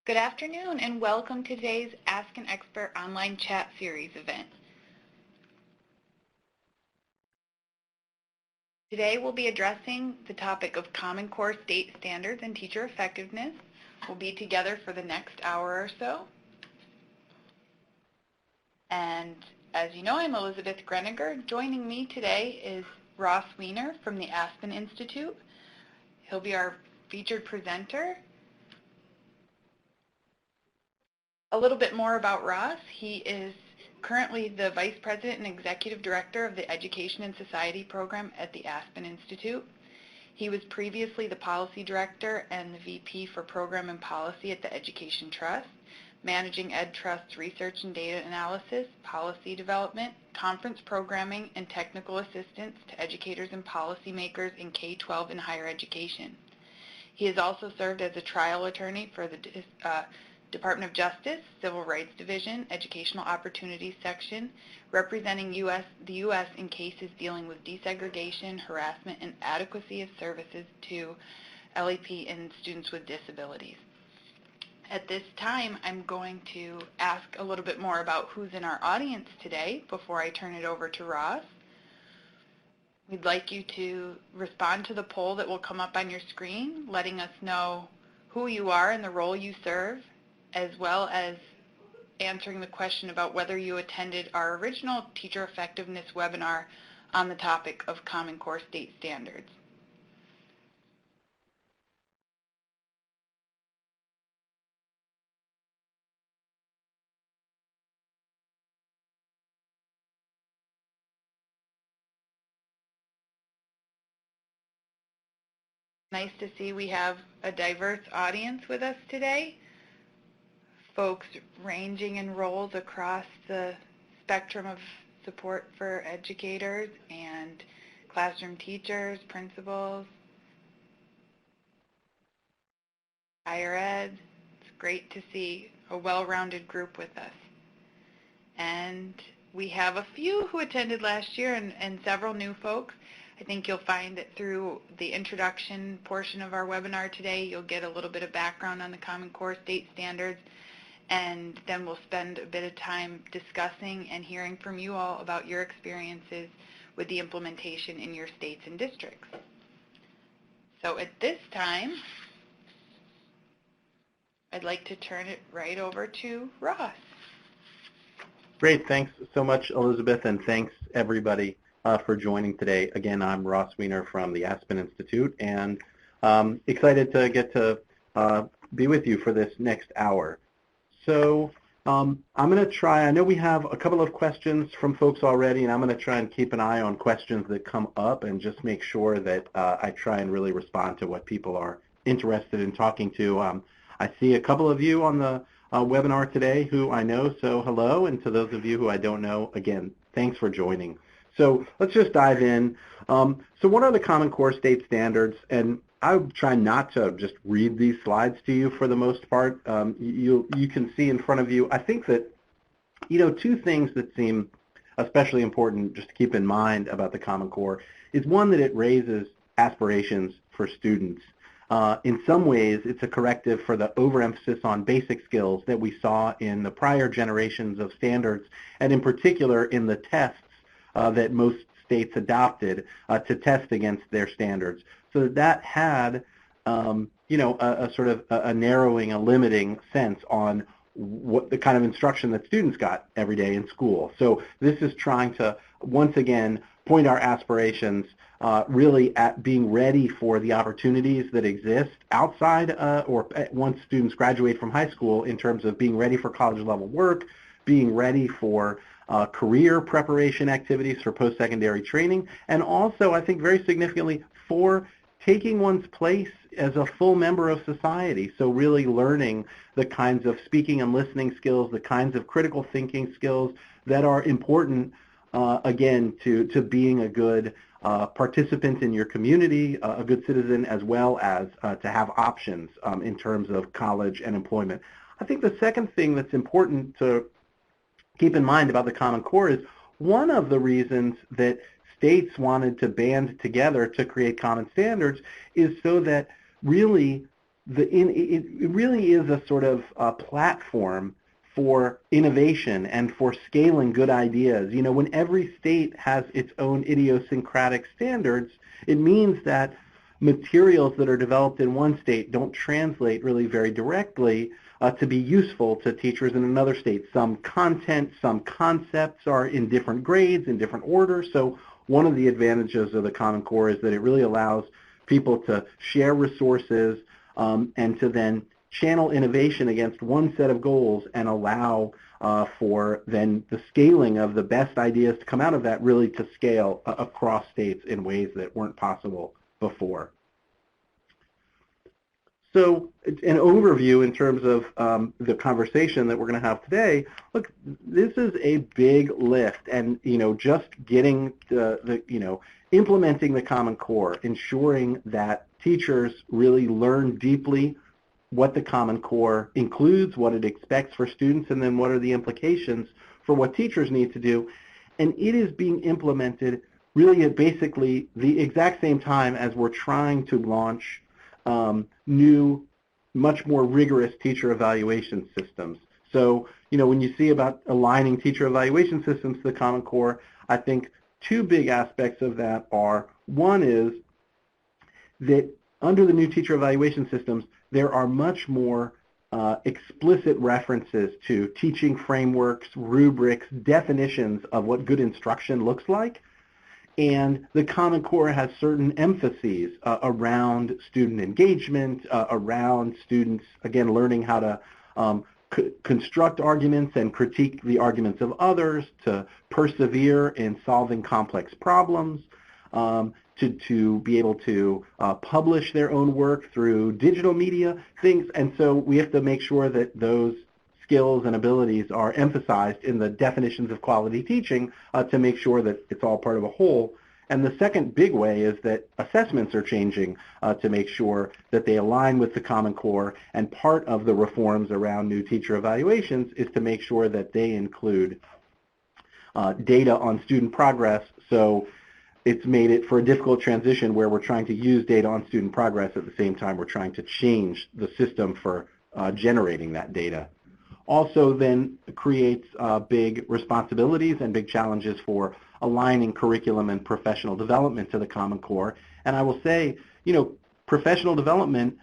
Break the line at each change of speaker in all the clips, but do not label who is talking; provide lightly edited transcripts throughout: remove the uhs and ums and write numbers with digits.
Good afternoon and welcome to today's Ask an Expert online chat series event. Today we'll be addressing the topic of Common Core state standards and teacher effectiveness. We'll be together for the next hour or so. And as you know, I'm Elizabeth Greniger. Joining me today is Ross Wiener from the Aspen Institute. He'll be our featured presenter. A little bit more about Ross. He is currently the Vice President and Executive Director of the Education and Society program at the Aspen Institute. He was previously the Policy Director and the VP for Program and Policy at the Education Trust, managing Ed Trust's research and data analysis, policy development, conference programming, and technical assistance to educators and policymakers in K-12 and higher education. He has also served as a trial attorney for the Department of Justice, Civil Rights Division, Educational Opportunities Section, representing the U.S. in cases dealing with desegregation, harassment, and adequacy of services to LEP and students with disabilities. At this time, I'm going to ask a little bit more about who's in our audience today before I turn it over to Ross. We'd like you to respond to the poll that will come up on your screen, letting us know who you are and the role you serve, as well as answering the question about whether you attended our original teacher effectiveness webinar on the topic of Common Core state standards. Nice to see we have a diverse audience with us today. Folks ranging in roles across the spectrum of support for educators and classroom teachers, principals, higher ed. It's great to see a well-rounded group with us. And we have a few who attended last year and several new folks. I think you'll find that through the introduction portion of our webinar today, you'll get a little bit of background on the Common Core state standards, and then we'll spend a bit of time discussing and hearing from you all about your experiences with the implementation in your states and districts. So at this time, I'd like to turn it right over to Ross.
Great, thanks so much, Elizabeth, and thanks everybody for joining today. Again, I'm Ross Wiener from the Aspen Institute, and excited to get to be with you for this next hour. So I'm going to try, I know we have a couple of questions from folks already, and I'm going to try and keep an eye on questions that come up and just make sure that I try and really respond to what people are interested in talking to. I see a couple of you on the webinar today who I know, so hello, and to those of you who I don't know, again, thanks for joining. So let's just dive in. So what are the Common Core state standards? And I would try not to just read these slides to you for the most part. You can see in front of you, I think that, two things that seem especially important just to keep in mind about the Common Core is one, that it raises aspirations for students. In some ways, it's a corrective for the overemphasis on basic skills that we saw in the prior generations of standards, and in particular in the tests that most states adopted to test against their standards. So that had, a sort of a narrowing, a limiting sense on what the kind of instruction that students got every day in school. So this is trying to, once again, point our aspirations really at being ready for the opportunities that exist outside or once students graduate from high school, in terms of being ready for college level work, being ready for career preparation activities for post-secondary training, and also, I think very significantly, for taking one's place as a full member of society. So really learning the kinds of speaking and listening skills, the kinds of critical thinking skills that are important, again, to being a good participant in your community, a good citizen, as well as to have options in terms of college and employment. I think the second thing that's important to keep in mind about the Common Core is one of the reasons that states wanted to band together to create common standards is so that really it really is a sort of platform for innovation and for scaling good ideas. You know, when every state has its own idiosyncratic standards, it means that materials that are developed in one state don't translate really very directly to be useful to teachers in another state. Some content, some concepts are in different grades, in different orders. So one of the advantages of the Common Core is that it really allows people to share resources and to then channel innovation against one set of goals and allow for then the scaling of the best ideas to come out of that really to scale across states in ways that weren't possible before. So an overview in terms of the conversation that we're going to have today. Look, this is a big lift, and just getting implementing the Common Core, ensuring that teachers really learn deeply what the Common Core includes, what it expects for students, and then what are the implications for what teachers need to do. And it is being implemented really at basically the exact same time as we're trying to launch new, much more rigorous teacher evaluation systems. So, when you see about aligning teacher evaluation systems to the Common Core, I think two big aspects of that are, one is that under the new teacher evaluation systems, there are much more explicit references to teaching frameworks, rubrics, definitions of what good instruction looks like. And the Common Core has certain emphases around student engagement, around students, again, learning how to construct arguments and critique the arguments of others, to persevere in solving complex problems, to be able to publish their own work through digital media, things. And so we have to make sure that those skills and abilities are emphasized in the definitions of quality teaching to make sure that it's all part of a whole. And the second big way is that assessments are changing to make sure that they align with the Common Core, and part of the reforms around new teacher evaluations is to make sure that they include data on student progress. So it's made it for a difficult transition where we're trying to use data on student progress at the same time we're trying to change the system for generating that data. Also then creates big responsibilities and big challenges for aligning curriculum and professional development to the Common Core. And I will say, professional development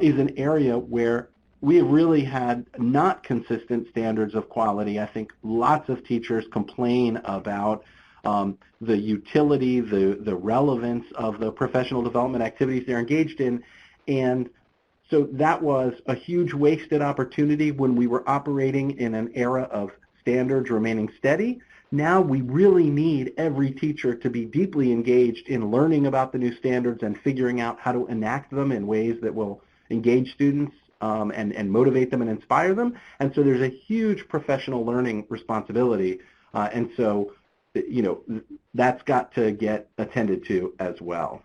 is an area where we have really had not consistent standards of quality. I think lots of teachers complain about the utility, the relevance of the professional development activities they're engaged in. And so that was a huge wasted opportunity when we were operating in an era of standards remaining steady. Now we really need every teacher to be deeply engaged in learning about the new standards and figuring out how to enact them in ways that will engage students and motivate them and inspire them. And so there's a huge professional learning responsibility. And so, that's got to get attended to as well.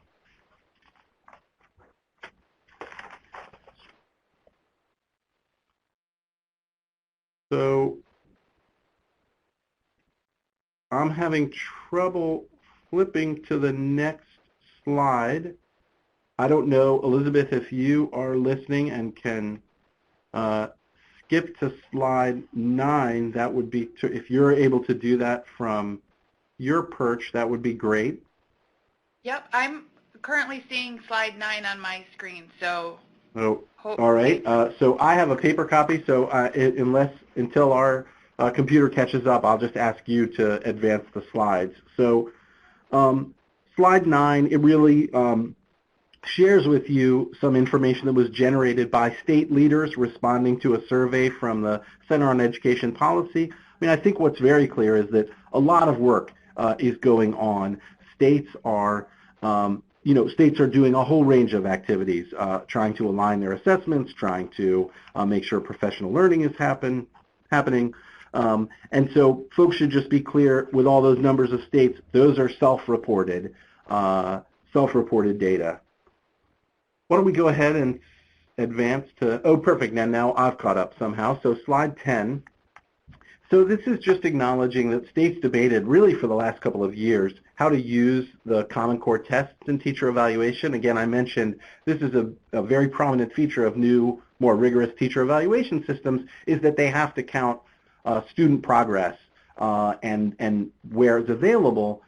So I'm having trouble flipping to the next slide. I don't know, Elizabeth, if you are listening and can skip to slide 9, that would be, if you're able to do that from your perch, that would be great.
Yep, I'm currently seeing slide 9 on my screen, so.
Oh, all right. So I have a paper copy, so until our computer catches up, I'll just ask you to advance the slides. So slide 9, it really shares with you some information that was generated by state leaders responding to a survey from the Center on Education Policy. I think what's very clear is that a lot of work is going on. States are doing a whole range of activities, trying to align their assessments, trying to make sure professional learning is happening. And so folks should just be clear with all those numbers of states, those are self-reported data. Why don't we go ahead and advance to, oh, perfect, now I've caught up somehow. So slide 10. So this is just acknowledging that states debated really for the last couple of years how to use the Common Core tests in teacher evaluation. Again, I mentioned this is a very prominent feature of new, more rigorous teacher evaluation systems, is that they have to count student progress, and where it's available,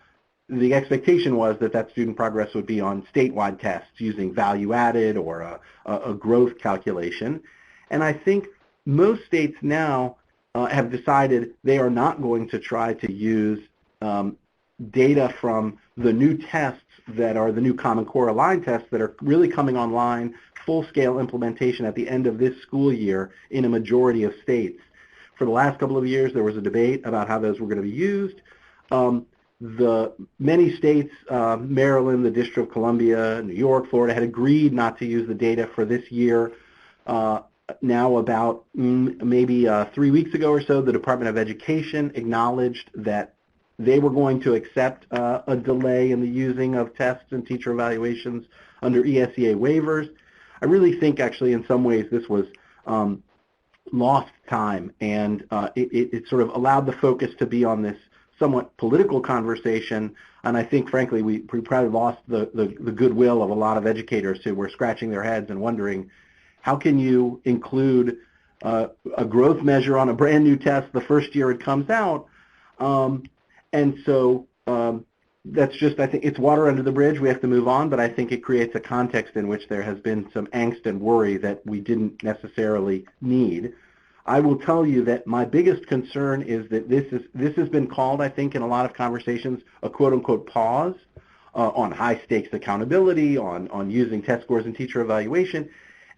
the expectation was that that student progress would be on statewide tests using value added or a growth calculation. And I think most states now have decided they are not going to try to use data from the new tests that are the new Common Core aligned tests that are really coming online, full-scale implementation at the end of this school year in a majority of states. For the last couple of years, there was a debate about how those were going to be used. The many states, Maryland, the District of Columbia, New York, Florida, had agreed not to use the data for this year. Now about maybe 3 weeks ago or so, the Department of Education acknowledged that they were going to accept a delay in the using of tests and teacher evaluations under ESEA waivers. I really think actually in some ways this was lost time, and it sort of allowed the focus to be on this somewhat political conversation, and I think frankly we probably lost the goodwill of a lot of educators who were scratching their heads and wondering, how can you include a growth measure on a brand new test the first year it comes out? And so that's just, I think it's water under the bridge. We have to move on, but I think it creates a context in which there has been some angst and worry that we didn't necessarily need. I will tell you that my biggest concern is that this has been called, I think, in a lot of conversations, a quote-unquote pause on high-stakes accountability, on using test scores and teacher evaluation.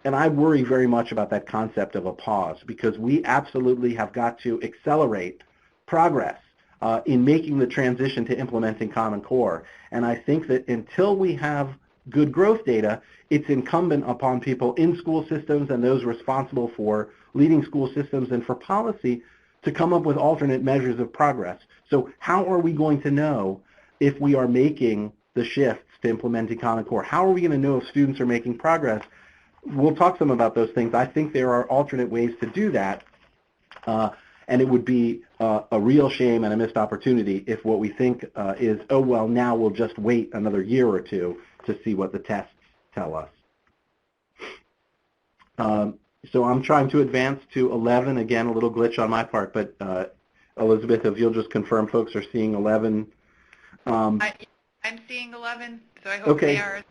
And I worry very much about that concept of a pause, because we absolutely have got to accelerate progress in making the transition to implementing Common Core. And I think that until we have good growth data, it's incumbent upon people in school systems and those responsible for leading school systems and for policy to come up with alternate measures of progress. So how are we going to know if we are making the shifts to implementing Common Core? How are we going to know if students are making progress? We'll talk some about those things. I think there are alternate ways to do that, and it would be a real shame and a missed opportunity if what we think is, oh, well, now we'll just wait another year or two to see what the tests tell us. So I'm trying to advance to 11. Again, a little glitch on my part, but Elizabeth, if you'll just confirm folks are seeing 11.
I'm seeing 11, so I hope they are.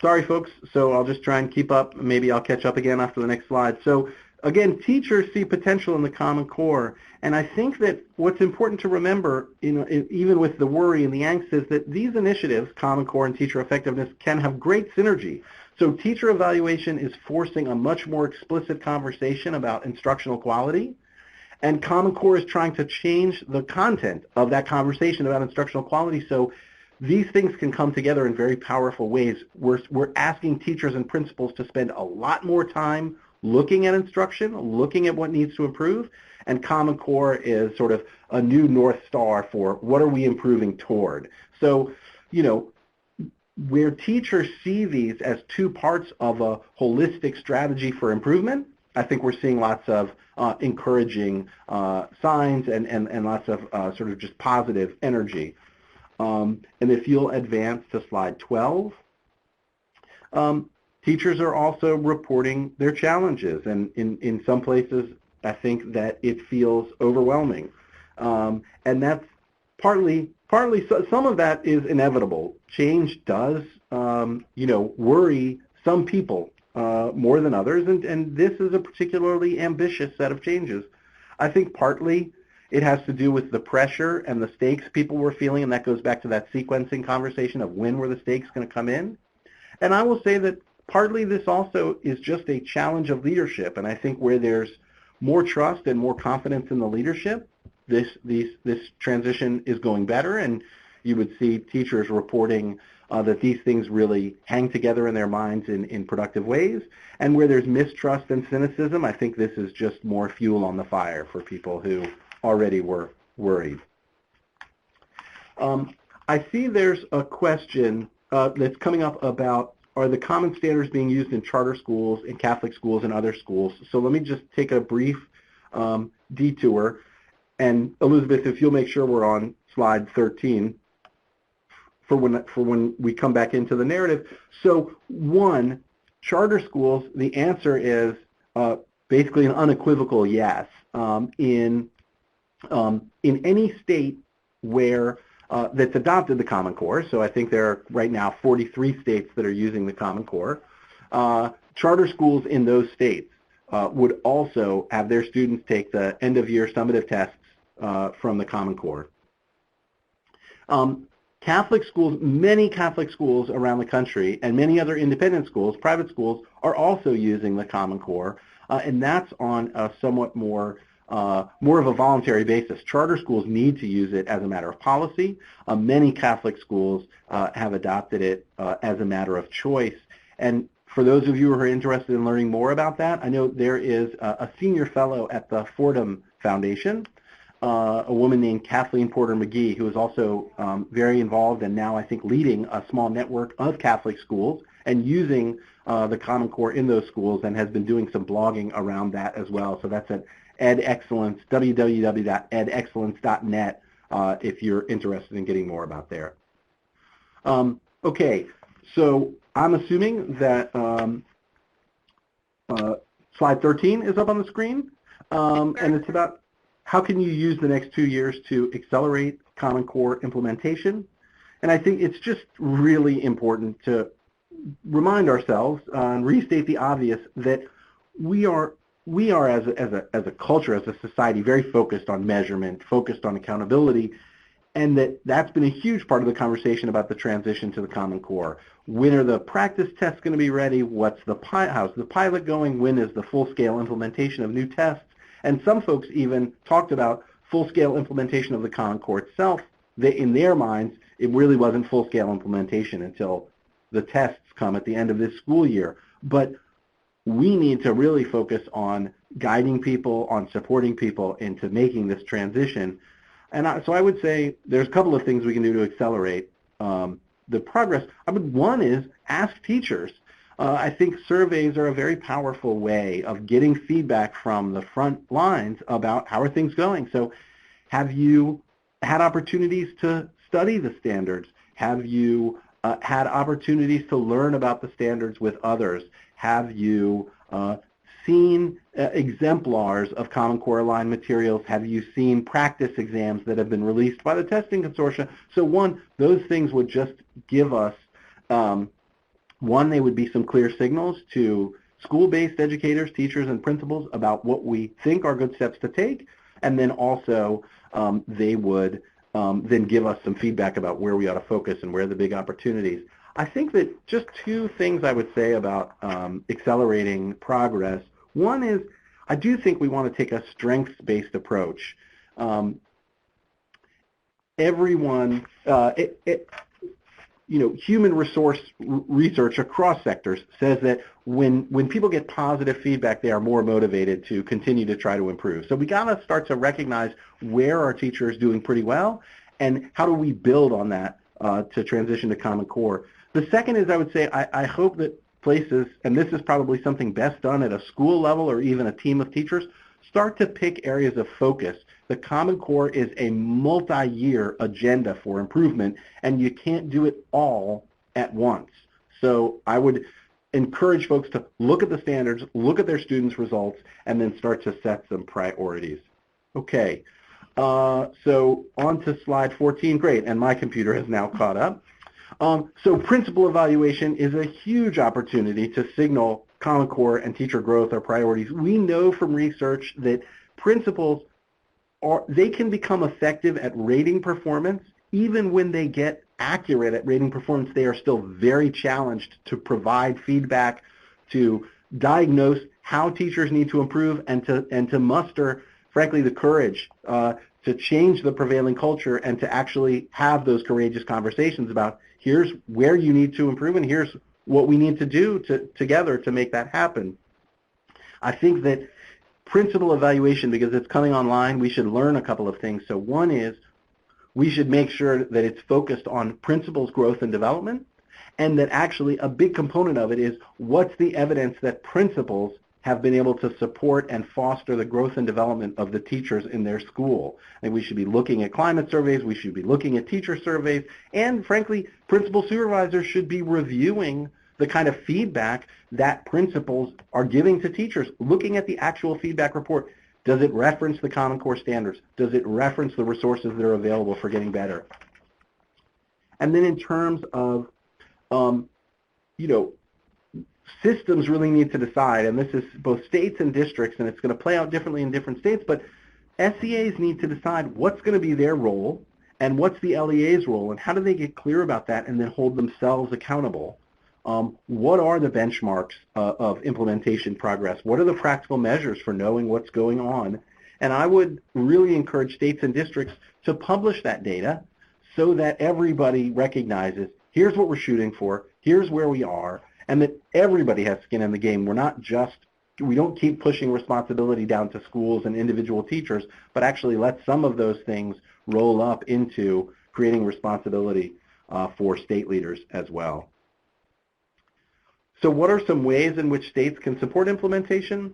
Sorry, folks. So I'll just try and keep up. Maybe I'll catch up again after the next slide. So again, teachers see potential in the Common Core, and I think that what's important to remember, even with the worry and the angst, is that these initiatives, Common Core and teacher effectiveness, can have great synergy. So teacher evaluation is forcing a much more explicit conversation about instructional quality, and Common Core is trying to change the content of that conversation about instructional quality. So these things can come together in very powerful ways. We're asking teachers and principals to spend a lot more time looking at instruction, looking at what needs to improve, and Common Core is sort of a new North Star for what are we improving toward. So, where teachers see these as two parts of a holistic strategy for improvement, I think we're seeing lots of encouraging signs and lots of sort of just positive energy. And if you'll advance to slide 12, teachers are also reporting their challenges, and in some places I think that it feels overwhelming. And that's partly some of that is inevitable. Change does, worry some people more than others, and this is a particularly ambitious set of changes. I think partly it has to do with the pressure and the stakes people were feeling, and that goes back to that sequencing conversation of when were the stakes going to come in. And I will say that partly this also is just a challenge of leadership, and I think where there's more trust and more confidence in the leadership, this transition is going better, and you would see teachers reporting that these things really hang together in their minds in productive ways. And where there's mistrust and cynicism, I think this is just more fuel on the fire for people who already were worried. I see there's a question that's coming up about, are the common standards being used in charter schools, in Catholic schools, and other schools? So let me just take a brief detour. And Elizabeth, if you'll make sure we're on slide 13. for when we come back into the narrative. So one, charter schools, the answer is basically an unequivocal yes. In any state where that's adopted the Common Core, so I think there are right now 43 states that are using the Common Core, charter schools in those states would also have their students take the end-of-year summative tests from the Common Core. Catholic schools, many Catholic schools around the country, and many other independent schools, private schools, are also using the Common Core, and that's on a somewhat more of a voluntary basis. Charter schools need to use it as a matter of policy. Many Catholic schools have adopted it as a matter of choice. And for those of you who are interested in learning more about that, I know there is a senior fellow at the Fordham Foundation, a woman named Kathleen Porter McGee, who is also very involved and now I think leading a small network of Catholic schools and using the Common Core in those schools, and has been doing some blogging around that as well. So that's at edexcellence, www.edexcellence.net, if you're interested in getting more about there. Okay, so I'm assuming that slide 13 is up on the screen, and it's about how can you use the next 2 years to accelerate Common Core implementation. And I think it's just really important to remind ourselves and restate the obvious that we are as a culture, as a society, very focused on measurement, focused on accountability, and that's been a huge part of the conversation about the transition to the Common Core. When are the practice tests going to be ready? How's the pilot going? When is the full-scale implementation of new tests? And some folks even talked about full-scale implementation of the Common Core itself. In their minds, it really wasn't full-scale implementation until the tests come at the end of this school year. But we need to really focus on guiding people, on supporting people into making this transition. And so I would say there's a couple of things we can do to accelerate the progress. One is ask teachers. I think surveys are a very powerful way of getting feedback from the front lines about how are things going. So have you had opportunities to study the standards? Have you had opportunities to learn about the standards with others? Have you seen exemplars of Common Core aligned materials? Have you seen practice exams that have been released by the testing consortia? So one, those things would just give us, they would be some clear signals to school-based educators, teachers, and principals about what we think are good steps to take, and then also they would then give us some feedback about where we ought to focus and where are the big opportunities. I think that just two things I would say about accelerating progress. One is I do think we want to take a strengths-based approach. Human resource research across sectors says that when people get positive feedback, they are more motivated to continue to try to improve. So we got to start to recognize where our teacher is doing pretty well, and how do we build on that to transition to Common Core. The second is I would say I hope that places, and this is probably something best done at a school level or even a team of teachers, start to pick areas of focus. The Common Core is a multi-year agenda for improvement, and you can't do it all at once. So I would encourage folks to look at the standards, look at their students' results, and then start to set some priorities. Okay, so on to slide 14. Great, and my computer has now caught up. So principal evaluation is a huge opportunity to signal Common Core and teacher growth are priorities. We know from research that principals they can become effective at rating performance. Even when they get accurate at rating performance, they are still very challenged to provide feedback, to diagnose how teachers need to improve, and to muster, frankly, the courage to change the prevailing culture and to actually have those courageous conversations about here's where you need to improve and here's what we need to do together to make that happen. I think that principal evaluation, because it's coming online, we should learn a couple of things. So one is we should make sure that it's focused on principals' growth and development, and that actually a big component of it is what's the evidence that principals have been able to support and foster the growth and development of the teachers in their school. And we should be looking at climate surveys, we should be looking at teacher surveys, and frankly, principal supervisors should be reviewing the kind of feedback that principals are giving to teachers, looking at the actual feedback report. Does it reference the Common Core standards? Does it reference the resources that are available for getting better? And then in terms of, systems really need to decide, and this is both states and districts, and it's going to play out differently in different states, but SEAs need to decide what's going to be their role and what's the LEA's role, and how do they get clear about that and then hold themselves accountable. What are the benchmarks of implementation progress? What are the practical measures for knowing what's going on? And I would really encourage states and districts to publish that data so that everybody recognizes, here's what we're shooting for, here's where we are, and that everybody has skin in the game. We don't keep pushing responsibility down to schools and individual teachers, but actually let some of those things roll up into creating responsibility for state leaders as well. So what are some ways in which states can support implementation?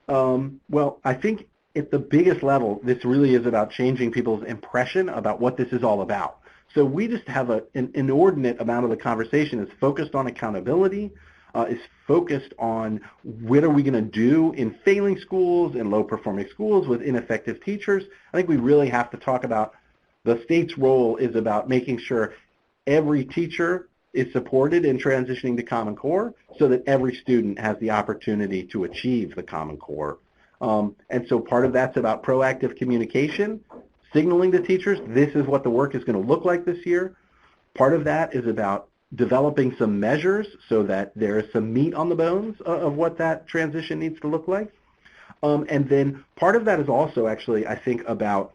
Well, I think at the biggest level, this really is about changing people's impression about what this is all about. So we just have an inordinate amount of the conversation is focused on accountability, is focused on what are we going to do in failing schools and low-performing schools with ineffective teachers. I think we really have to talk about the state's role is about making sure every teacher is supported in transitioning to Common Core so that every student has the opportunity to achieve the Common Core. And so part of that's about proactive communication, signaling to teachers, this is what the work is going to look like this year. Part of that is about developing some measures so that there is some meat on the bones of what that transition needs to look like. And then part of that is also actually, I think, about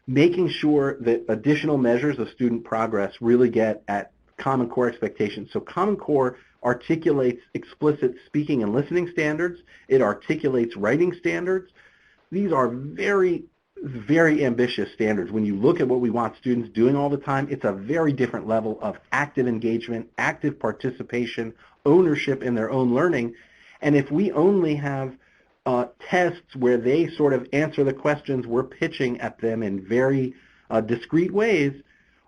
making sure that additional measures of student progress really get at Common Core expectations. So Common Core articulates explicit speaking and listening standards. It articulates writing standards. These are very, very ambitious standards. When you look at what we want students doing all the time, it's a very different level of active engagement, active participation, ownership in their own learning. And if we only have tests where they sort of answer the questions we're pitching at them in very discrete ways,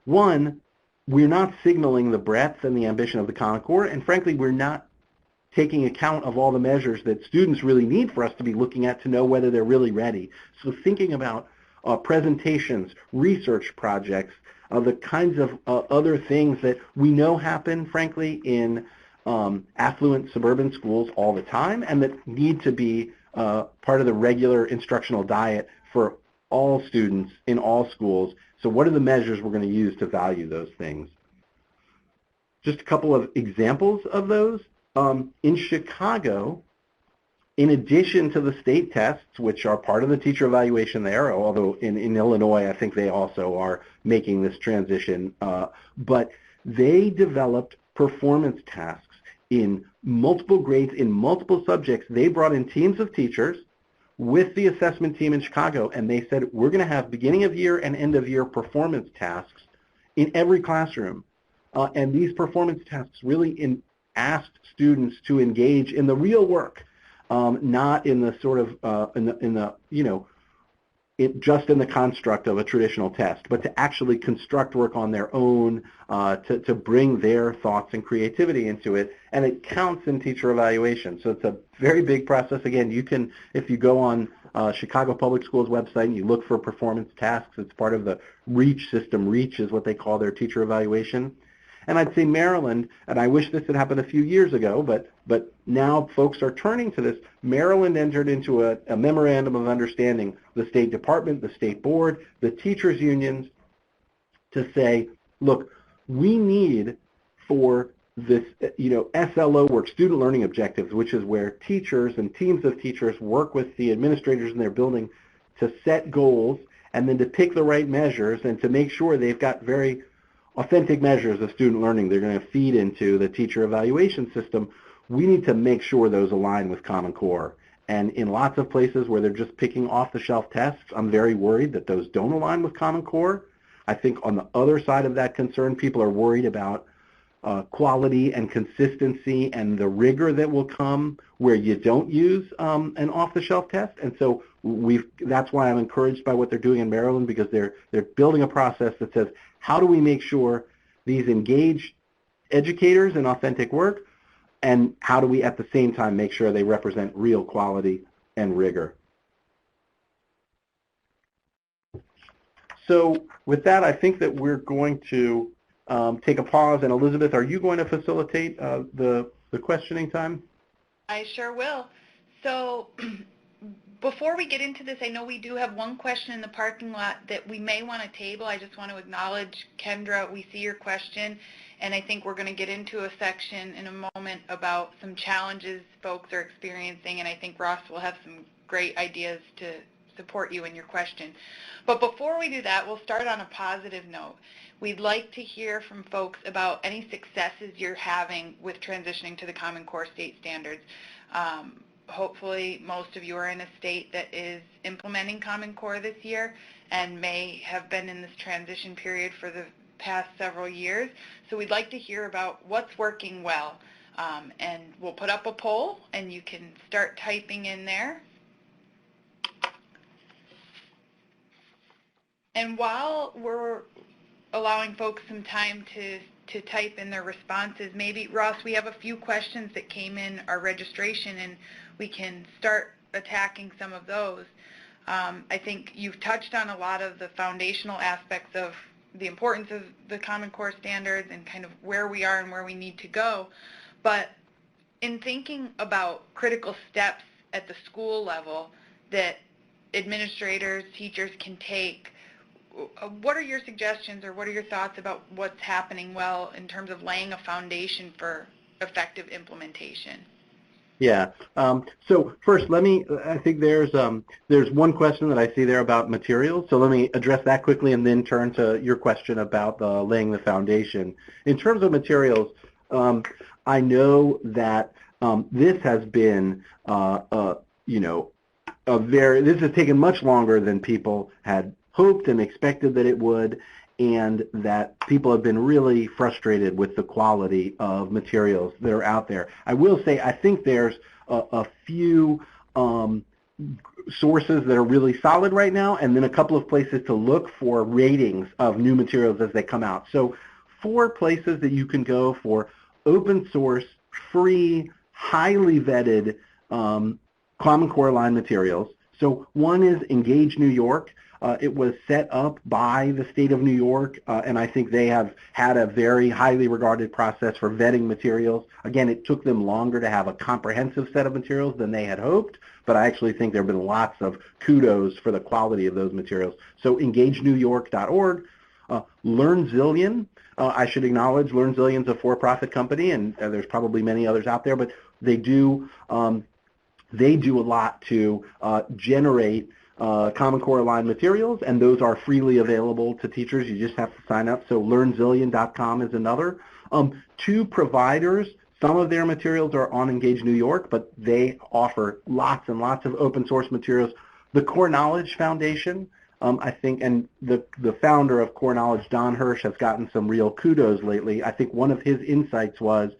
one, we're not signaling the breadth and the ambition of the Common Core, and frankly, we're not taking account of all the measures that students really need for us to be looking at to know whether they're really ready. So thinking about presentations, research projects, the kinds of other things that we know happen, frankly, in affluent suburban schools all the time and that need to be part of the regular instructional diet for all students in all schools. So what are the measures we're going to use to value those things? Just a couple of examples of those. In Chicago, in addition to the state tests, which are part of the teacher evaluation there, although in Illinois, I think they also are making this transition, but they developed performance tasks in multiple grades, in multiple subjects. They brought in teams of teachers with the assessment team in Chicago, and they said, we're going to have beginning of year and end of year performance tasks in every classroom. And these performance tasks really asked students to engage in the real work, not in the sort of, just in the construct of a traditional test, but to actually construct work on their own, to bring their thoughts and creativity into it, and it counts in teacher evaluation. So it's a very big process. Again, you can, if you go on Chicago Public Schools website and you look for performance tasks, it's part of the REACH system. REACH is what they call their teacher evaluation. And I'd say Maryland, and I wish this had happened a few years ago, but now folks are turning to this. Maryland entered into a memorandum of understanding, the State Department, the State Board, the teachers' unions, to say, look, we need for this, SLO work, student learning objectives, which is where teachers and teams of teachers work with the administrators in their building to set goals and then to pick the right measures and to make sure they've got very authentic measures of student learning they're going to feed into the teacher evaluation system. We need to make sure those align with Common Core. And in lots of places where they're just picking off-the-shelf tests, I'm very worried that those don't align with Common Core. I think on the other side of that concern, people are worried about quality and consistency and the rigor that will come where you don't use an off-the-shelf test. And so that's why I'm encouraged by what they're doing in Maryland, because they're building a process that says, how do we make sure these engage educators in authentic work, and how do we at the same time make sure they represent real quality and rigor? So with that, I think that we're going to take a pause. And Elizabeth, are you going to facilitate the questioning time?
I sure will. So before we get into this, I know we do have one question in the parking lot that we may want to table. I just want to acknowledge, Kendra, we see your question, and I think we're going to get into a section in a moment about some challenges folks are experiencing, and I think Ross will have some great ideas to support you in your question. But before we do that, we'll start on a positive note. We'd like to hear from folks about any successes you're having with transitioning to the Common Core state standards. Hopefully most of you are in a state that is implementing Common Core this year and may have been in this transition period for the past several years. So we'd like to hear about what's working well. And we'll put up a poll and you can start typing in there. And while we're allowing folks some time to type in their responses, maybe, Ross, we have a few questions that came in our registration, and we can start attacking some of those. I think you've touched on a lot of the foundational aspects of the importance of the Common Core standards and kind of where we are and where we need to go. But in thinking about critical steps at the school level that administrators, teachers can take, what are your suggestions or what are your thoughts about what's happening well in terms of laying a foundation for effective implementation?
Yeah. So first, I think there's one question that I see there about materials. So let me address that quickly and then turn to your question about laying the foundation. In terms of materials, I know that this has been, this has taken much longer than people had hoped and expected that it would, and that people have been really frustrated with the quality of materials that are out there. I will say I think there's a few sources that are really solid right now, and then a couple of places to look for ratings of new materials as they come out. So 4 places that you can go for open source, free, highly vetted Common Core line materials. So one is Engage New York. It was set up by the state of New York, and I think they have had a very highly regarded process for vetting materials. Again, it took them longer to have a comprehensive set of materials than they had hoped, but I actually think there have been lots of kudos for the quality of those materials. So engagenewyork.org. LearnZillion, I should acknowledge LearnZillion's a for-profit company, and there's probably many others out there, but they do a lot to generate Common Core aligned materials, and those are freely available to teachers. You just have to sign up. So LearnZillion.com is another. 2 providers, some of their materials are on Engage New York, but they offer lots and lots of open source materials. The Core Knowledge Foundation, I think, and the founder of Core Knowledge, Don Hirsch, has gotten some real kudos lately. I think one of his insights was,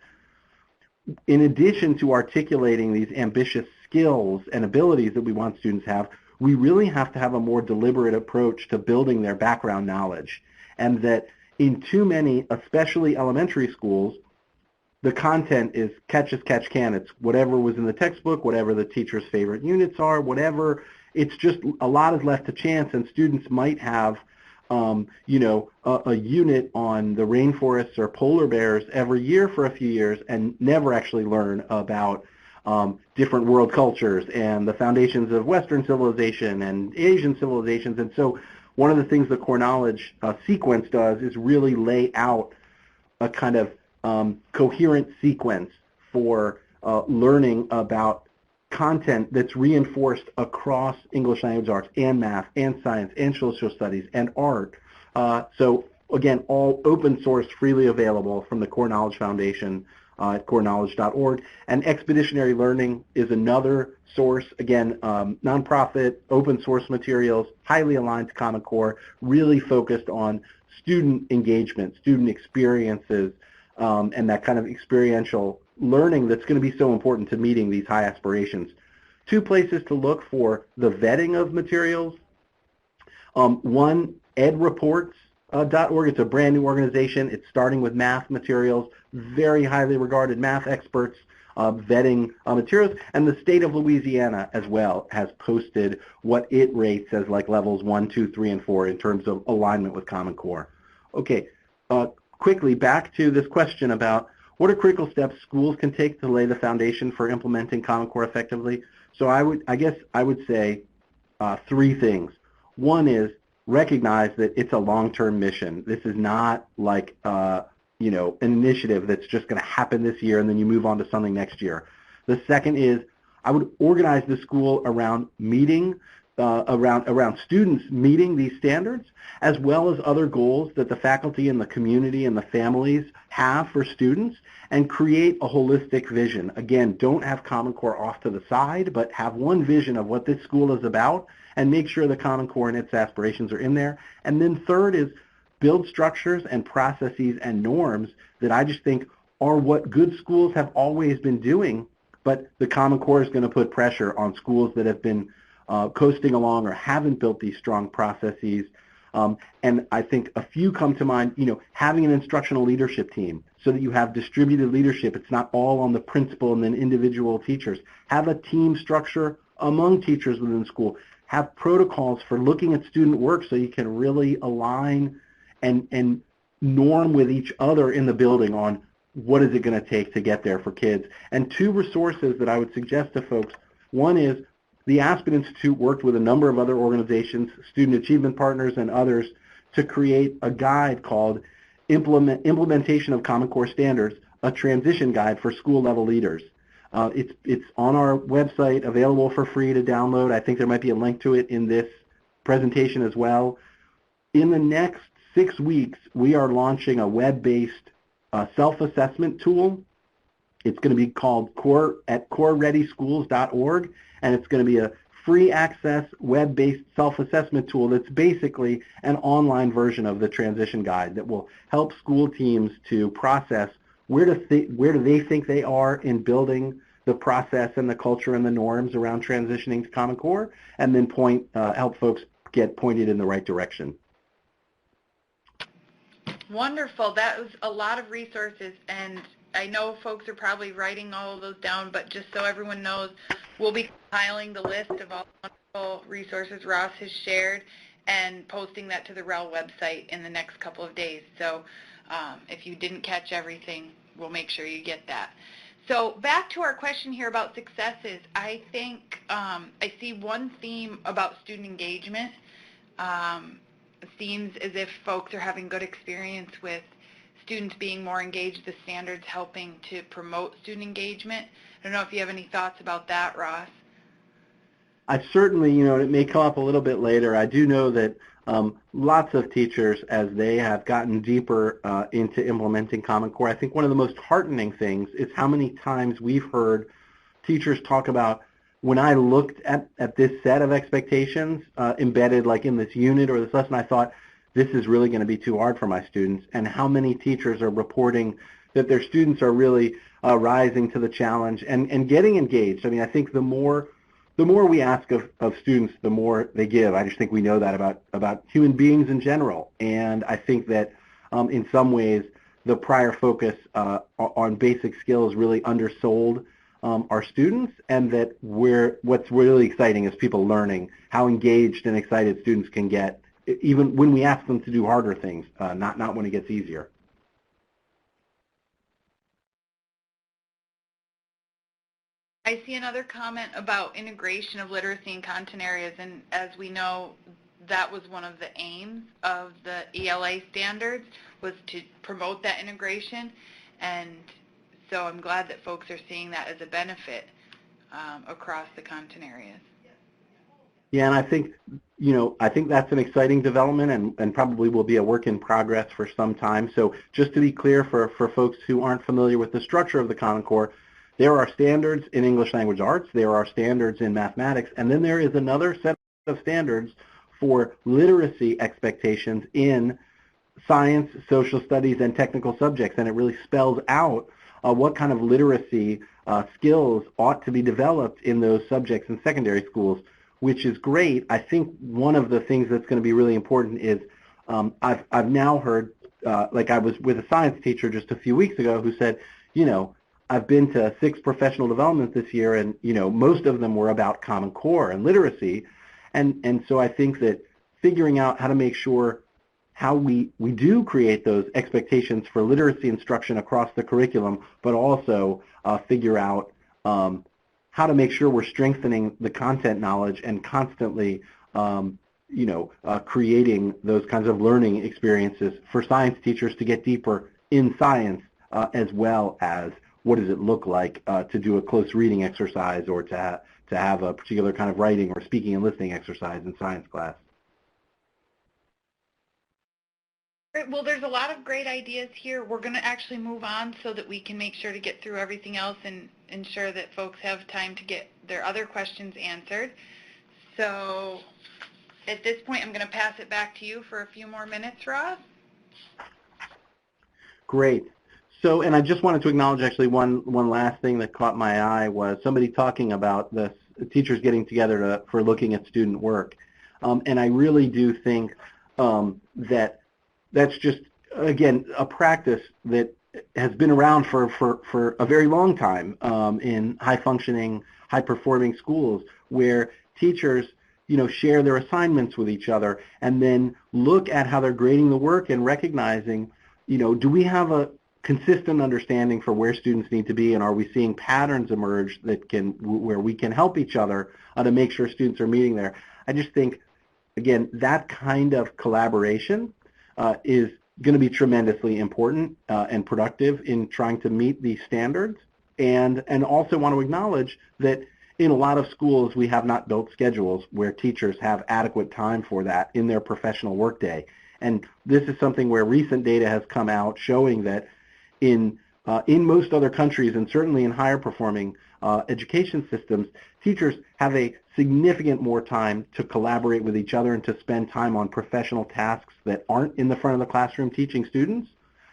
in addition to articulating these ambitious skills and abilities that we want students to have, we really have to have a more deliberate approach to building their background knowledge. And that in too many, especially elementary schools, the content is catch as catch can. It's whatever was in the textbook, whatever the teacher's favorite units are, whatever. It's just a lot is left to chance, and students might have a unit on the rainforests or polar bears every year for a few years and never actually learn about different world cultures and the foundations of Western civilization and Asian civilizations. And so one of the things the Core Knowledge sequence does is really lay out a kind of coherent sequence for learning about content that's reinforced across English language arts and math and science and social studies and art. So again, all open source, freely available from the Core Knowledge Foundation at coreknowledge.org. And Expeditionary Learning is another source, again, nonprofit, open source materials, highly aligned to Common Core, really focused on student engagement, student experiences, and that kind of experiential learning that's going to be so important to meeting these high aspirations. 2 places to look for the vetting of materials. One, edreports.org. It's a brand new organization. It's starting with math materials, very highly regarded math experts vetting materials. And the state of Louisiana as well has posted what it rates as like levels 1, 2, 3, and 4 in terms of alignment with Common Core. Okay, quickly back to this question about what are critical steps schools can take to lay the foundation for implementing Common Core effectively. So I guess I would say 3 things. One is recognize that it's a long-term mission. This is not like you know, an initiative that's just going to happen this year and then you move on to something next year. The second is I would organize the school around meeting, around students meeting these standards, as well as other goals that the faculty and the community and the families have for students, and create a holistic vision. Again, don't have Common Core off to the side, but have one vision of what this school is about and make sure the Common Core and its aspirations are in there. And then third is build structures and processes and norms that I just think are what good schools have always been doing, but the Common Core is going to put pressure on schools that have been coasting along or haven't built these strong processes. And I think a few come to mind, you know, having an instructional leadership team so that you have distributed leadership. It's not all on the principal and then individual teachers. Have a team structure among teachers within school. Have protocols for looking at student work so you can really align and norm with each other in the building on what is it going to take to get there for kids. And 2 resources that I would suggest to folks. One is the Aspen Institute worked with a number of other organizations, student achievement partners and others, to create a guide called Implementation of Common Core Standards, a transition guide for school-level leaders. It's on our website, available for free to download. I think there might be a link to it in this presentation as well. In the next 6 weeks, we are launching a web-based self-assessment tool. It's going to be called corereadyschools.org, and it's going to be a free access web-based self-assessment tool that's basically an online version of the transition guide that will help school teams to process where do they think they are in building the process and the culture and the norms around transitioning to Common Core, and then help folks get pointed in the right direction.
Wonderful. That was a lot of resources, and I know folks are probably writing all of those down, but just so everyone knows, we'll be compiling the list of all the wonderful resources Ross has shared and posting that to the REL website in the next couple of days. So if you didn't catch everything, we'll make sure you get that. So back to our question here about successes, I think I see one theme about student engagement. It seems as if folks are having good experience with students being more engaged, the standards helping to promote student engagement. I don't know if you have any thoughts about that, Ross.
I certainly, you know, it may come up a little bit later. I do know that lots of teachers, as they have gotten deeper into implementing Common Core, I think one of the most heartening things is how many times we've heard teachers talk about, when I looked at this set of expectations embedded like in this unit or this lesson, I thought, this is really going to be too hard for my students, and how many teachers are reporting that their students are really rising to the challenge and getting engaged. I mean, I think the more we ask of students, the more they give. I just think we know that about human beings in general, and I think that in some ways the prior focus on basic skills really undersold our students, and that what's really exciting is people learning how engaged and excited students can get, even when we ask them to do harder things, not when it gets easier.
I see another comment about integration of literacy and content areas, and as we know, that was one of the aims of the ELA standards, was to promote that integration, and so I'm glad that folks are seeing that as a benefit across the content areas.
Yeah, and I think, you know, I think that's an exciting development and probably will be a work in progress for some time. So just to be clear for folks who aren't familiar with the structure of the Common Core, there are standards in English language arts, there are standards in mathematics, and then there is another set of standards for literacy expectations in science, social studies, and technical subjects, and it really spells out what kind of literacy skills ought to be developed in those subjects in secondary schools, which is great. I think one of the things that's going to be really important is I've now heard, like I was with a science teacher just a few weeks ago who said, I've been to 6 professional developments this year, and most of them were about Common Core and literacy, and so I think that figuring out how to make sure how we do create those expectations for literacy instruction across the curriculum, but also figure out how to make sure we're strengthening the content knowledge and constantly creating those kinds of learning experiences for science teachers to get deeper in science, as well as what does it look like to do a close reading exercise or to have a particular kind of writing or speaking and listening exercise in science class.
Well, there's a lot of great ideas here. We're going to actually move on so that we can make sure to get through everything else and ensure that folks have time to get their other questions answered. So at this point, I'm going to pass it back to you for a few more minutes, Ross.
Great. So, and I just wanted to acknowledge actually one last thing that caught my eye was somebody talking about the teachers getting together for looking at student work. And I really do think that that's just, again, a practice that has been around for a very long time in high-functioning, high-performing schools where teachers, share their assignments with each other and then look at how they're grading the work and recognizing, do we have a consistent understanding for where students need to be, and are we seeing patterns emerge where we can help each other to make sure students are meeting there? I just think, again, that kind of collaboration is going to be tremendously important and productive in trying to meet these standards, and also want to acknowledge that in a lot of schools we have not built schedules where teachers have adequate time for that in their professional workday. And this is something where recent data has come out showing that in most other countries, and certainly in higher performing education systems, teachers have a significant more time to collaborate with each other and to spend time on professional tasks that aren't in the front of the classroom teaching students.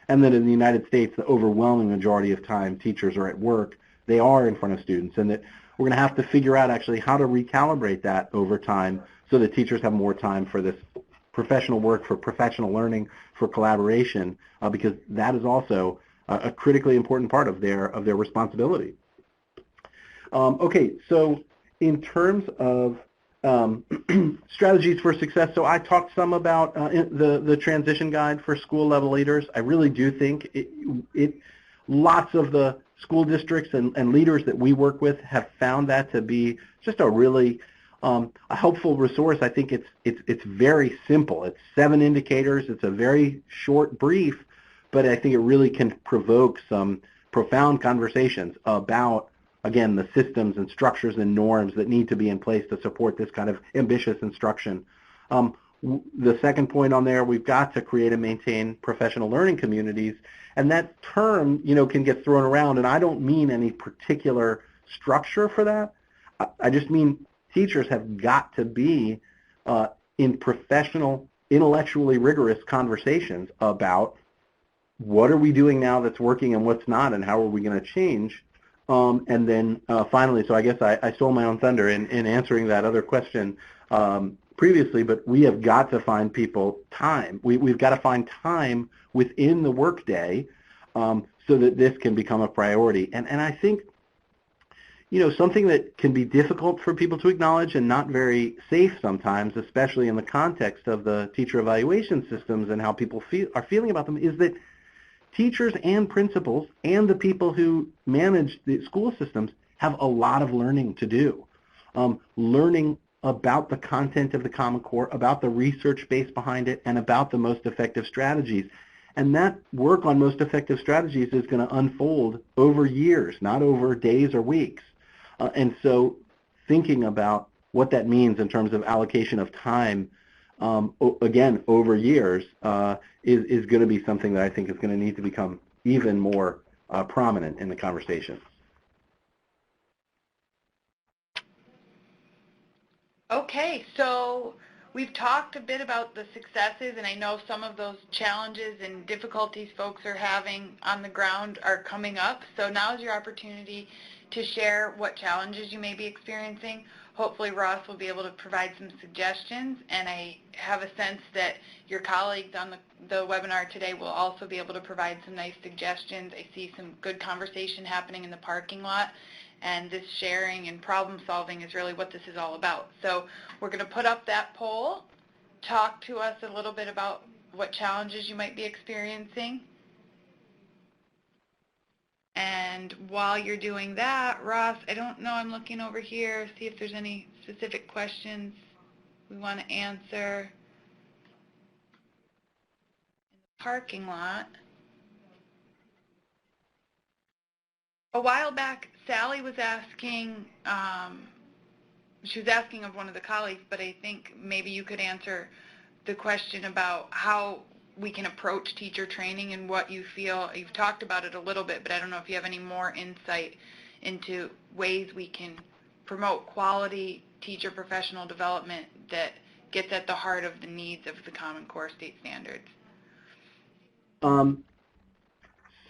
And that in the United States, the overwhelming majority of time teachers are at work, they are in front of students, and that we're going to have to figure out actually how to recalibrate that over time so that teachers have more time for this professional work, for professional learning, for collaboration, because that is also a critically important part of their responsibility. Okay, so in terms of strategies for success, so I talked some about the transition guide for school level leaders. I really do think lots of the school districts and leaders that we work with have found that to be just a really a helpful resource. I think it's very simple. It's 7 indicators. It's a very short brief, but I think it really can provoke some profound conversations about, again, the systems and structures and norms that need to be in place to support this kind of ambitious instruction. The second point on there, we've got to create and maintain professional learning communities, and that term, can get thrown around, and I don't mean any particular structure for that. I just mean teachers have got to be in professional, intellectually rigorous conversations about what are we doing now that's working and what's not, and how are we going to change. And then finally, so I guess I stole my own thunder in answering that other question previously, but we have got to find people time. We've got to find time within the workday so that this can become a priority. And I think, something that can be difficult for people to acknowledge and not very safe sometimes, especially in the context of the teacher evaluation systems and how people are feeling about them, is that teachers and principals and the people who manage the school systems have a lot of learning to do. Learning about the content of the Common Core, about the research base behind it, and about the most effective strategies. And that work on most effective strategies is going to unfold over years, not over days or weeks. And so thinking about what that means in terms of allocation of time, again, over years, is going to be something that I think is going to need to become even more prominent in the conversation.
Okay, so we've talked a bit about the successes, and I know some of those challenges and difficulties folks are having on the ground are coming up. So now is your opportunity to share what challenges you may be experiencing. Hopefully Ross will be able to provide some suggestions, and I have a sense that your colleagues on the webinar today will also be able to provide some nice suggestions. I see some good conversation happening in the parking lot, and this sharing and problem solving is really what this is all about. So we're going to put up that poll. Talk to us a little bit about what challenges you might be experiencing. And while you're doing that, Ross, I don't know, I'm looking over here, see if there's any specific questions we want to answer in the parking lot. A while back, Sally was asking, she was asking of one of the colleagues, but I think maybe you could answer the question about how we can approach teacher training and what you feel. You've talked about it a little bit, but I don't know if you have any more insight into ways we can promote quality teacher professional development that gets at the heart of the needs of the Common Core state standards.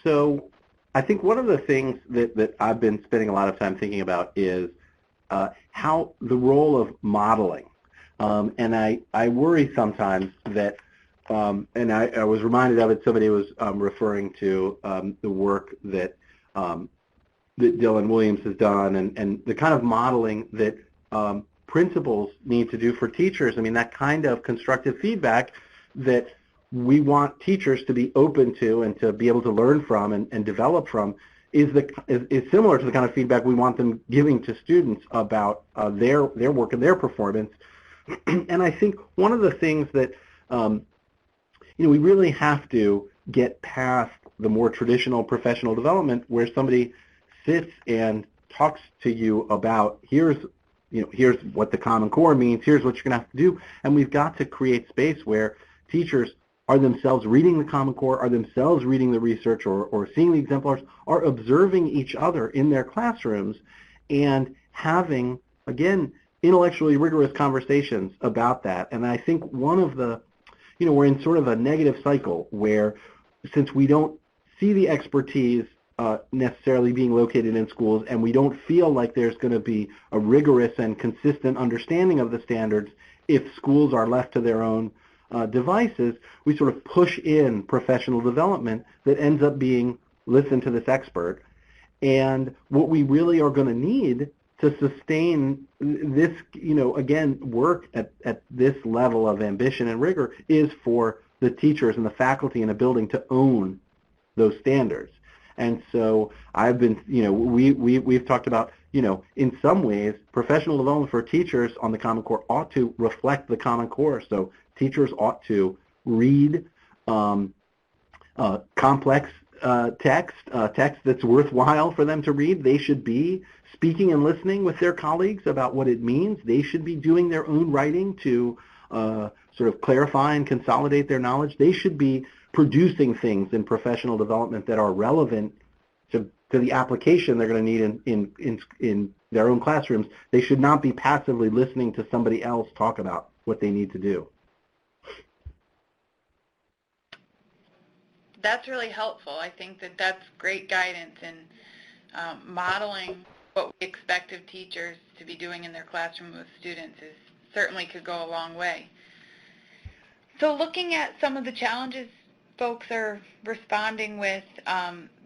So I think one of the things that I've been spending a lot of time thinking about is how the role of modeling. And I worry sometimes that and I was reminded of it, somebody was referring to the work that Dylan Williams has done and the kind of modeling that principals need to do for teachers. I mean, that kind of constructive feedback that we want teachers to be open to and to be able to learn from and develop from is similar to the kind of feedback we want them giving to students about their work and their performance. And I think one of the things that we really have to get past the more traditional professional development where somebody sits and talks to you about here's what the Common Core means, here's what you're going to have to do, and we've got to create space where teachers are themselves reading the Common Core, are themselves reading the research or seeing the exemplars, are observing each other in their classrooms and having, again, intellectually rigorous conversations about that. And I think one of the we're in sort of a negative cycle where since we don't see the expertise necessarily being located in schools and we don't feel like there's going to be a rigorous and consistent understanding of the standards if schools are left to their own devices, we sort of push in professional development that ends up being listen to this expert. And what we really are going to need to sustain this, again, work at this level of ambition and rigor is for the teachers and the faculty in a building to own those standards. And so I've been, we've talked about, in some ways, professional development for teachers on the Common Core ought to reflect the Common Core. So teachers ought to read complex text that's worthwhile for them to read. They should be speaking and listening with their colleagues about what it means. They should be doing their own writing to sort of clarify and consolidate their knowledge. They should be producing things in professional development that are relevant to the application they're going to need in their own classrooms. They should not be passively listening to somebody else talk about what they need to do.
That's really helpful. I think that that's great guidance in modeling what we expect of teachers to be doing in their classroom with students certainly could go a long way. So looking at some of the challenges folks are responding with,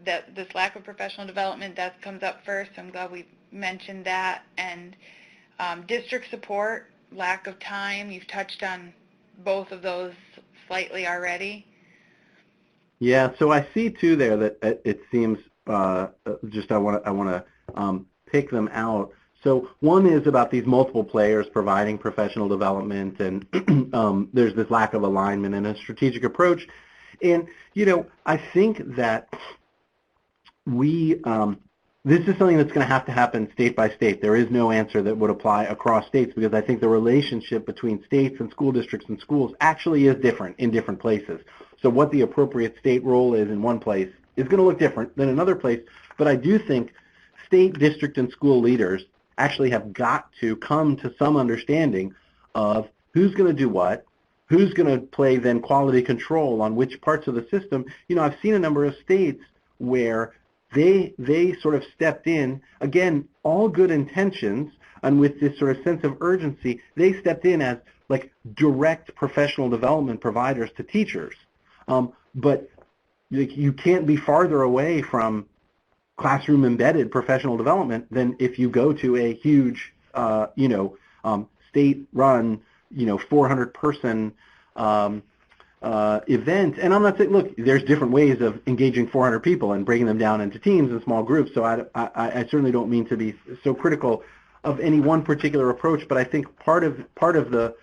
this lack of professional development, that comes up first. I'm glad we mentioned that. And district support, lack of time, you've touched on both of those slightly already.
Yeah, so I see too there that it seems just I want to pick them out. So one is about these multiple players providing professional development, and there's this lack of alignment and a strategic approach. And I think that this is something that's going to happen state by state. There is no answer that would apply across states because I think the relationship between states and school districts and schools actually is different in different places. So what the appropriate state role is in one place is going to look different than another place. But I do think state, district, and school leaders actually have got to come to some understanding of who's going to do what, who's going to play then quality control on which parts of the system. I've seen a number of states where they sort of stepped in, again, all good intentions, and with this sort of sense of urgency, they stepped in as like direct professional development providers to teachers. But you can't be farther away from classroom embedded professional development than if you go to a huge, state-run, 400-person event. And I'm not saying, look, there's different ways of engaging 400 people and breaking them down into teams and small groups. So I certainly don't mean to be so critical of any one particular approach, but I think part of the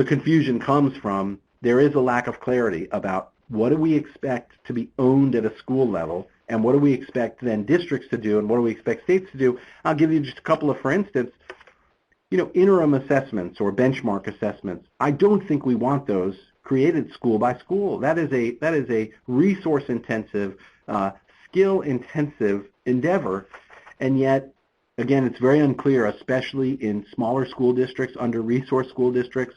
confusion comes from there is a lack of clarity about what do we expect to be owned at a school level, and what do we expect then districts to do, and what do we expect states to do. I'll give you just a couple of, for instance, interim assessments or benchmark assessments. I don't think we want those created school by school. That is a resource-intensive, skill-intensive endeavor, and yet, again, it's very unclear, especially in smaller school districts, under-resourced school districts.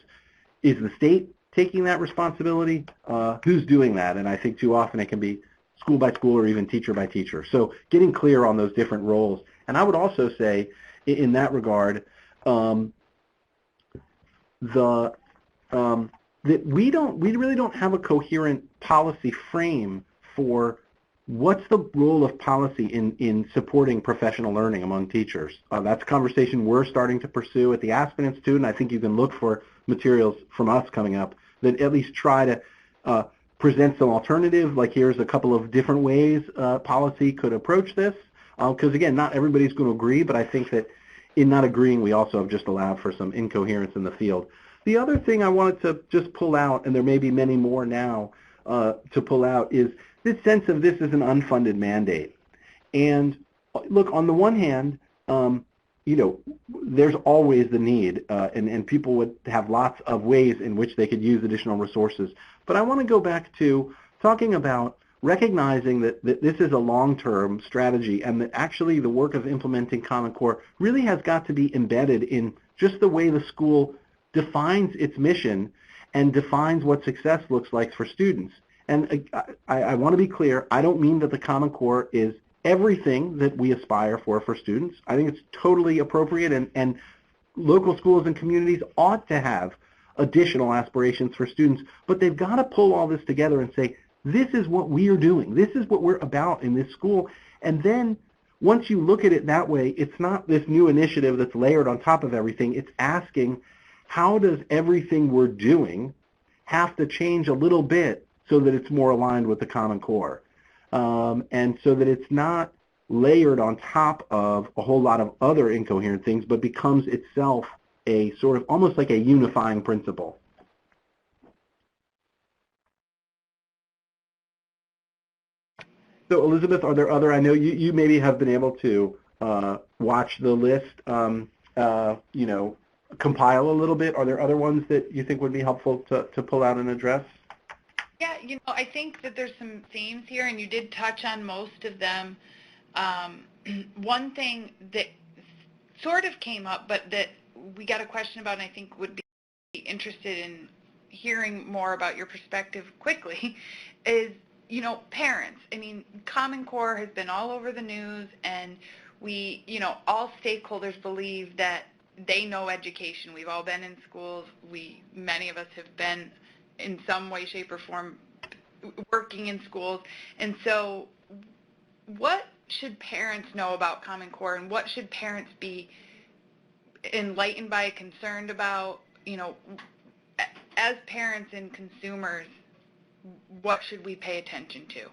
Is the state taking that responsibility? Who's doing that? And I think too often it can be school by school or even teacher by teacher. So getting clear on those different roles. And I would also say, in that regard, that we really don't have a coherent policy frame for what's the role of policy in supporting professional learning among teachers. That's a conversation we're starting to pursue at the Aspen Institute, and I think you can look for materials from us coming up that at least try to present some alternative, like here's a couple of different ways policy could approach this. Because again, not everybody's going to agree, but I think that in not agreeing, we also have just allowed for some incoherence in the field. The other thing I wanted to just pull out, and there may be many more now to pull out, is this sense of this is an unfunded mandate. And look, on the one hand, there's always the need, and people would have lots of ways in which they could use additional resources. But I want to go back to talking about recognizing that this is a long-term strategy, and that actually the work of implementing Common Core really has got to be embedded in just the way the school defines its mission and defines what success looks like for students. And I want to be clear, I don't mean that the Common Core is everything that we aspire for students. I think it's totally appropriate, and local schools and communities ought to have additional aspirations for students, but they've got to pull all this together and say, this is what we are doing. This is what we're about in this school. And then once you look at it that way, it's not this new initiative that's layered on top of everything. It's asking, how does everything we're doing have to change a little bit so that it's more aligned with the Common Core? And so that it's not layered on top of a whole lot of other incoherent things, but becomes itself a sort of almost like a unifying principle. So Elizabeth, are there other, I know you maybe have been able to watch the list, compile a little bit. Are there other ones that you think would be helpful to pull out and address?
Yeah, I think that there's some themes here, and you did touch on most of them. One thing that sort of came up, but that we got a question about, and I think would be interested in hearing more about your perspective quickly, is, parents. I mean, Common Core has been all over the news, and we, all stakeholders believe that they know education. We've all been in schools. Many of us have been in some way, shape, or form working in schools. And so what should parents know about Common Core, and what should parents be enlightened by, concerned about? As parents and consumers, what should we pay attention to?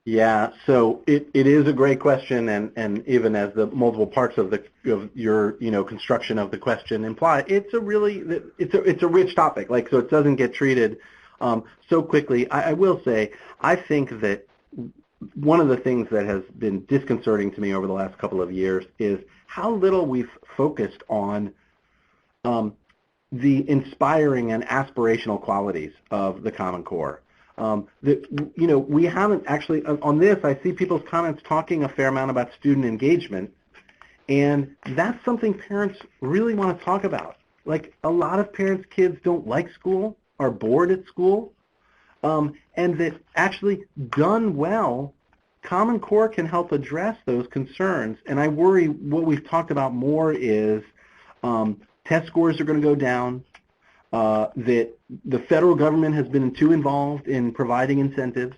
Yeah, so it is a great question, and even as the multiple parts of your construction of the question imply, it's a rich topic. So it doesn't get treated so quickly. I will say, I think that one of the things that has been disconcerting to me over the last couple of years is how little we've focused on the inspiring and aspirational qualities of the Common Core. We haven't actually, on this, I see people's comments talking a fair amount about student engagement, and that's something parents really want to talk about. like a lot of parents' kids don't like school, are bored at school, and that actually done well, Common Core can help address those concerns. And I worry what we've talked about more is test scores are going to go down, that the federal government has been too involved in providing incentives,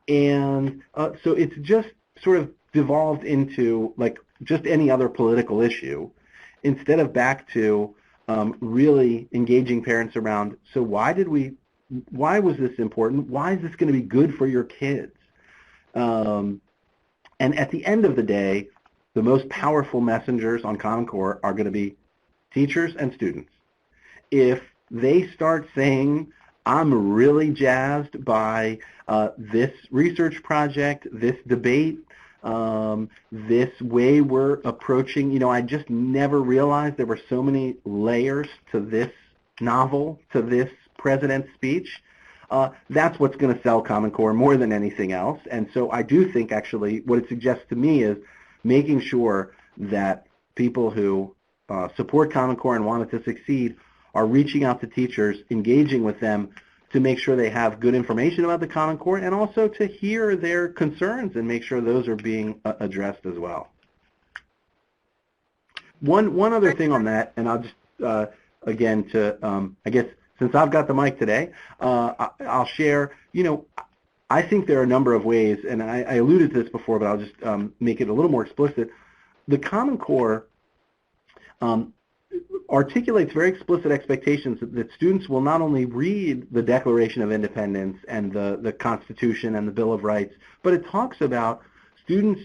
and so it's just sort of devolved into like just any other political issue, instead of back to really engaging parents around, so why was this important? Why is this going to be good for your kids? And at the end of the day, the most powerful messengers on Common Core are going to be teachers and students. If they start saying, I'm really jazzed by this research project, this debate, this way we're approaching, I just never realized there were so many layers to this novel, to this president's speech. That's what's going to sell Common Core more than anything else. And so I do think actually what it suggests to me is making sure that people who support Common Core and want it to succeed are reaching out to teachers, engaging with them to make sure they have good information about the Common Core, and also to hear their concerns and make sure those are being addressed as well. One other thing on that, and I'll just, again, to, I guess, since I've got the mic today, I'll share, I think there are a number of ways, and I alluded to this before, but I'll just make it a little more explicit. The Common Core articulates very explicit expectations that students will not only read the Declaration of Independence and the Constitution and the Bill of Rights, but it talks about students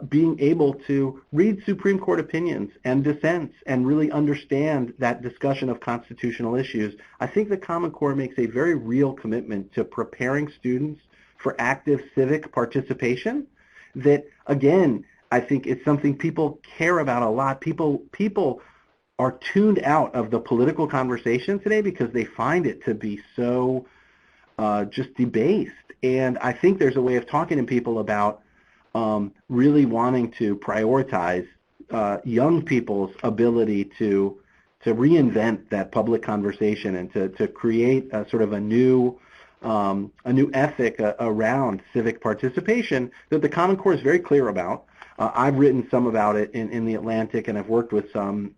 being able to read Supreme Court opinions and dissents and really understand that discussion of constitutional issues. I think the Common Core makes a very real commitment to preparing students for active civic participation that, again, I think it's something people care about a lot. People are tuned out of the political conversation today because they find it to be so just debased. And I think there's a way of talking to people about really wanting to prioritize young people's ability to reinvent that public conversation and to create a sort of a new ethic around civic participation that the Common Core is very clear about. I've written some about it in the Atlantic, and I've worked with some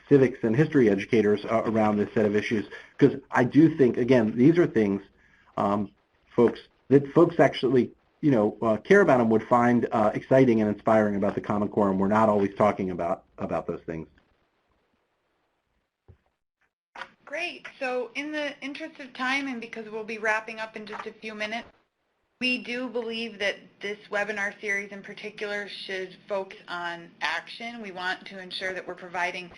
civics and history educators around this set of issues, because I do think, again, these are things folks actually care about and would find exciting and inspiring about the Common Core, and we're not always talking about those things.
Great. So in the interest of time, and because we'll be wrapping up in just a few minutes, we do believe that this webinar series in particular should focus on action. We want to ensure that we're providing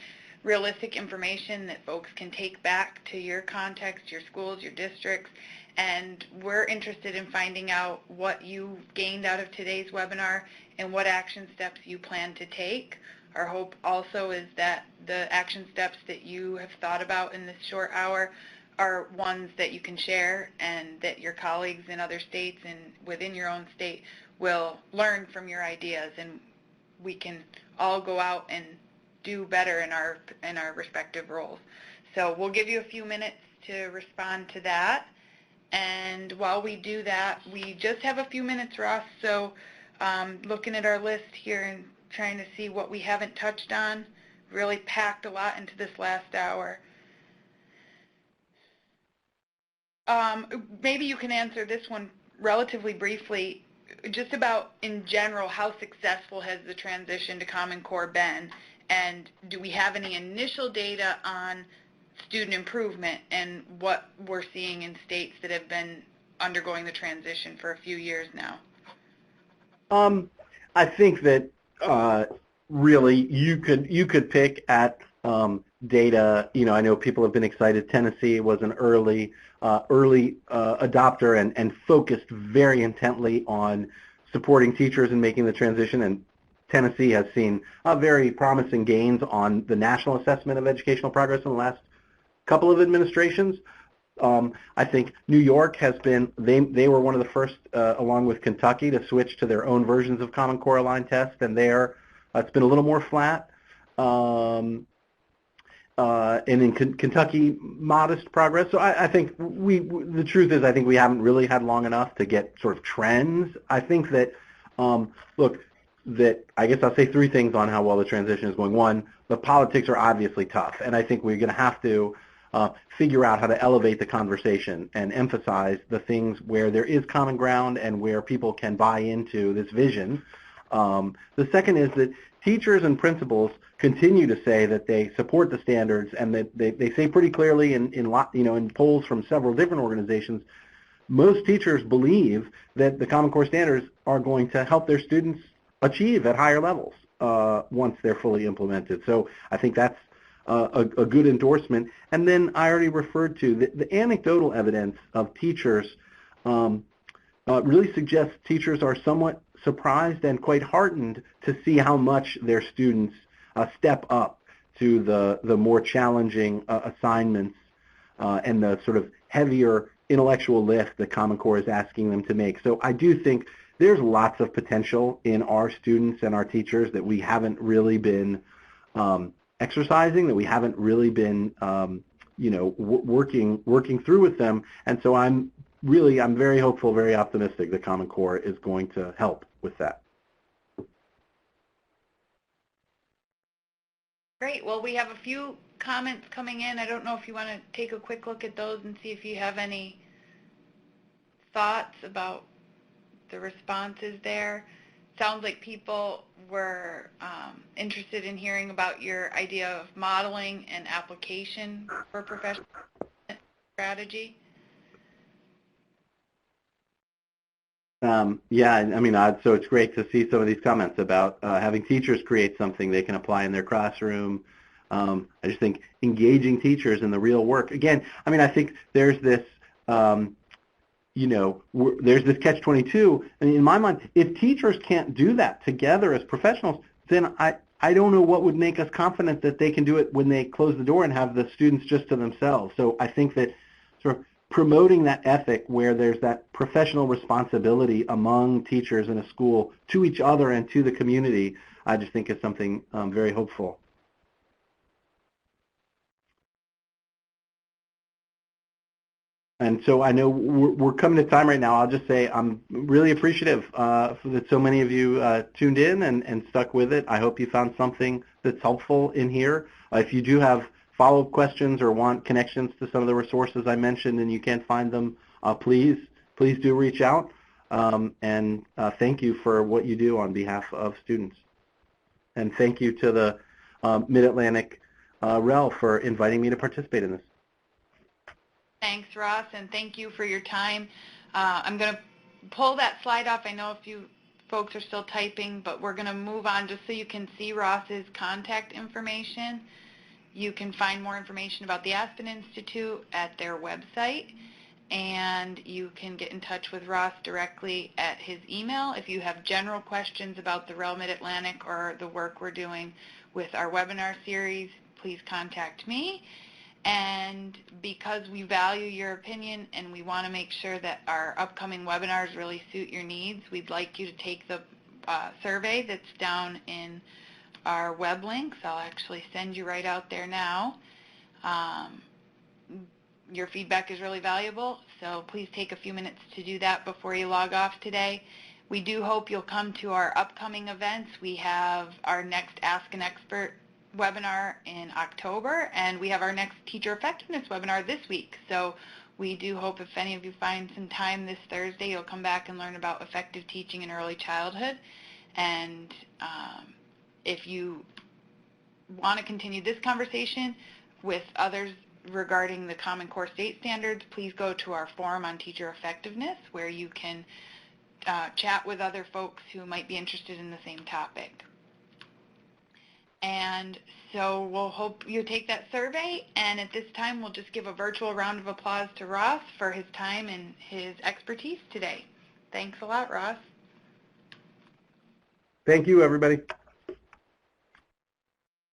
realistic information that folks can take back to your context, your schools, your districts, and we're interested in finding out what you gained out of today's webinar and what action steps you plan to take. Our hope also is that the action steps that you have thought about in this short hour are ones that you can share and that your colleagues in other states and within your own state will learn from your ideas, and we can all go out and do better in our respective roles. So we'll give you a few minutes to respond to that. And while we do that, we just have a few minutes, Ross, so looking at our list here and trying to see what we haven't touched on, really packed a lot into this last hour. Maybe you can answer this one relatively briefly, just about in general, how successful has the transition to Common Core been, and do we have any initial data on student improvement and what we're seeing in states that have been undergoing the transition for a few years now?
I think that really you could pick at data. I know people have been excited. Tennessee was an early adopter and focused very intently on supporting teachers and making the transition, and Tennessee has seen very promising gains on the national assessment of educational progress in the last couple of administrations. I think New York has been, they were one of the first, along with Kentucky, to switch to their own versions of Common Core aligned test, and there it's been a little more flat. and in Kentucky, modest progress. So I think the truth is I think we haven't really had long enough to get sort of trends. I think that, look, that I guess I'll say three things on how well the transition is going. One, the politics are obviously tough, and I think we're going to have to figure out how to elevate the conversation and emphasize the things where there is common ground and where people can buy into this vision. The second is that teachers and principals continue to say that they support the standards, and that they say pretty clearly in polls from several different organizations, most teachers believe that the Common Core standards are going to help their students achieve at higher levels once they're fully implemented. So I think that's a good endorsement. And then I already referred to the anecdotal evidence of teachers really suggests teachers are somewhat surprised and quite heartened to see how much their students step up to the more challenging assignments and the sort of heavier intellectual lift that Common Core is asking them to make. So I do think there's lots of potential in our students and our teachers that we haven't really been exercising, that we haven't really been working through with them. And so I'm very hopeful, very optimistic that Common Core is going to help with that.
Great. Well, we have a few comments coming in. I don't know if you want to take a quick look at those and see if you have any thoughts about the responses there. Sounds like people were interested in hearing about your idea of modeling and application for professional strategy.
Yeah, I mean, so it's great to see some of these comments about having teachers create something they can apply in their classroom. I just think engaging teachers in the real work. Again, I mean, I think there's this, there's this catch-22. I mean, in my mind, if teachers can't do that together as professionals, then I don't know what would make us confident that they can do it when they close the door and have the students just to themselves. So I think that sort of promoting that ethic where there's that professional responsibility among teachers in a school to each other and to the community, I just think is something very hopeful. And so I know we're coming to time right now. I'll just say I'm really appreciative that so many of you tuned in and stuck with it. I hope you found something that's helpful in here. If you do have follow-up questions or want connections to some of the resources I mentioned and you can't find them, please do reach out. And thank you for what you do on behalf of students. And thank you to the Mid-Atlantic REL for inviting me to participate in this.
Thanks, Ross, and thank you for your time. I'm going to pull that slide off. I know a few folks are still typing, but we're going to move on just so you can see Ross's contact information. You can find more information about the Aspen Institute at their website, and you can get in touch with Ross directly at his email. If you have general questions about the REL Mid-Atlantic or the work we're doing with our webinar series, please contact me. And because we value your opinion and we want to make sure that our upcoming webinars really suit your needs, we'd like you to take the survey that's down in our web links. I'll actually send you right out there now. Your feedback is really valuable, so please take a few minutes to do that before you log off today. We do hope you'll come to our upcoming events. We have our next Ask an Expert webinar in October, and we have our next teacher effectiveness webinar this week. So we do hope if any of you find some time this Thursday, you'll come back and learn about effective teaching in early childhood. And if you want to continue this conversation with others regarding the Common Core state standards, please go to our forum on teacher effectiveness, where you can chat with other folks who might be interested in the same topic. And so we'll hope you take that survey, and at this time we'll just give a virtual round of applause to Ross for his time and his expertise today. Thanks a lot, Ross.
Thank you, everybody.